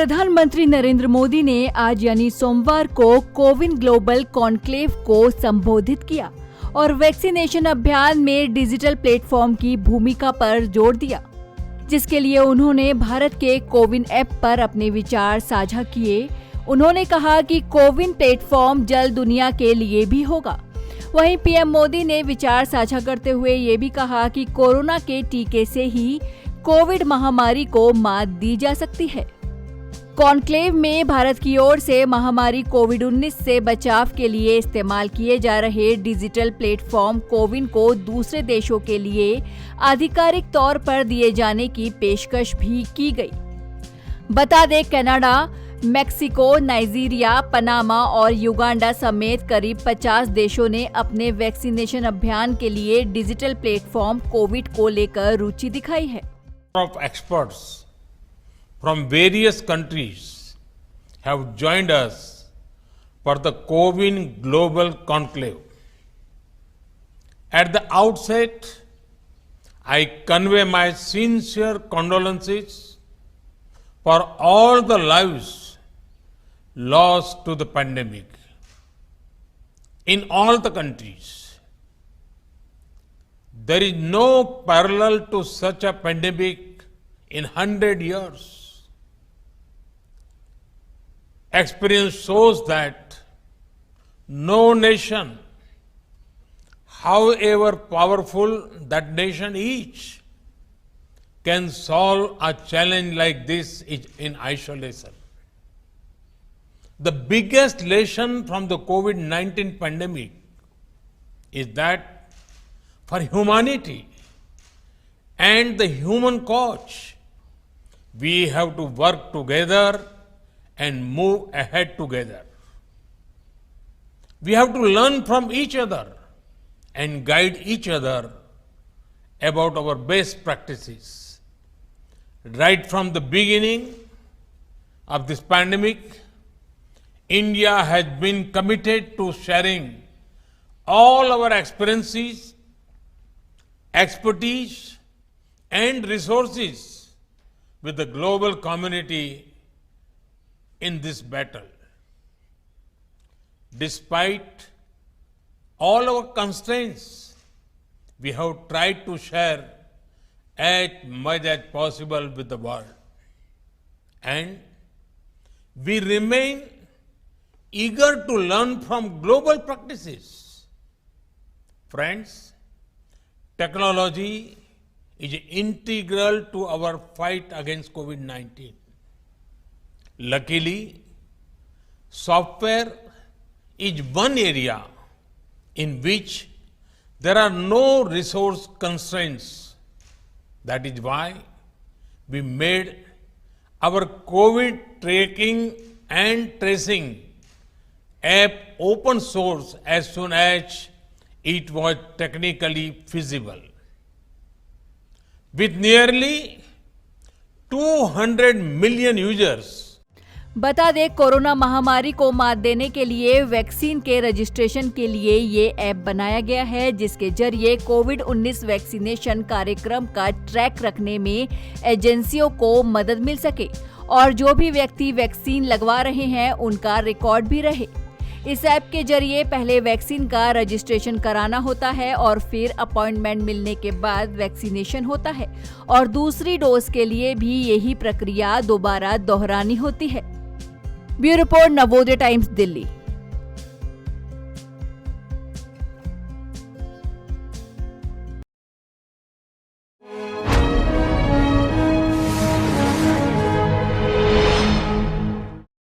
प्रधानमंत्री नरेंद्र मोदी ने आज यानी सोमवार को कोविन ग्लोबल कॉन्क्लेव को संबोधित किया और वैक्सीनेशन अभियान में डिजिटल प्लेटफॉर्म की भूमिका पर जोर दिया, जिसके लिए उन्होंने भारत के कोविन ऐप पर अपने विचार साझा किए। उन्होंने कहा कि कोविन प्लेटफॉर्म जल्द दुनिया के लिए भी होगा। वहीं पीएम मोदी ने विचार साझा करते हुए ये भी कहा कि कोरोना के टीके से ही कोविड महामारी को मात दी जा सकती है। कॉन्क्लेव में भारत की ओर से महामारी कोविड-19 से बचाव के लिए इस्तेमाल किए जा रहे डिजिटल प्लेटफॉर्म कोविन को दूसरे देशों के लिए आधिकारिक तौर पर दिए जाने की पेशकश भी की गई। बता दें, कनाडा, मेक्सिको, नाइजीरिया, पनामा और युगांडा समेत करीब 50 देशों ने अपने वैक्सीनेशन अभियान के लिए डिजिटल प्लेटफॉर्म कोविड को लेकर रुचि दिखाई है। From various countries have joined us for the Cowin Global Conclave. At the outset, I convey my sincere condolences for all the lives lost to the pandemic in all the countries. There is no parallel to such a pandemic in 100 years. Experience shows that no nation, however powerful that nation is, can solve a challenge like this in isolation. The biggest lesson from the COVID-19 pandemic is that for humanity and the human cause, we have to work together and move ahead together. We have to learn from each other and guide each other about our best practices. Right from the beginning of this pandemic, India has been committed to sharing all our experiences, expertise, and resources with the global community in this battle. Despite all our constraints, we have tried to share as much as possible with the world. And we remain eager to learn from global practices. Friends, technology is integral to our fight against COVID-19. Luckily, software is one area in which there are no resource constraints. That is why we made our COVID tracking and tracing app open source as soon as it was technically feasible. With nearly 200 million users, बता दें, corona महामारी को मात देने के लिए vaccine के registration के लिए ये ऐप बनाया गया है, जिसके जरिए कोविड-19 वैक्सीनेशन कार्यक्रम का ट्रैक रखने में एजेंसियों को मदद मिल सके और जो भी व्यक्ति वैक्सीन लगवा रहे हैं उनका रिकॉर्ड भी रहे। इस ऐप के जरिए पहले वैक्सीन का रजिस्ट्रेशन कराना होता है और फिर अपॉइंटमेंट मिलने के बाद वैक्सीनेशन होता है और दूसरी डोज के लिए भी यही प्रक्रिया दोबारा दोहरानी होती है। Bureau report, Navodaya times, Delhi.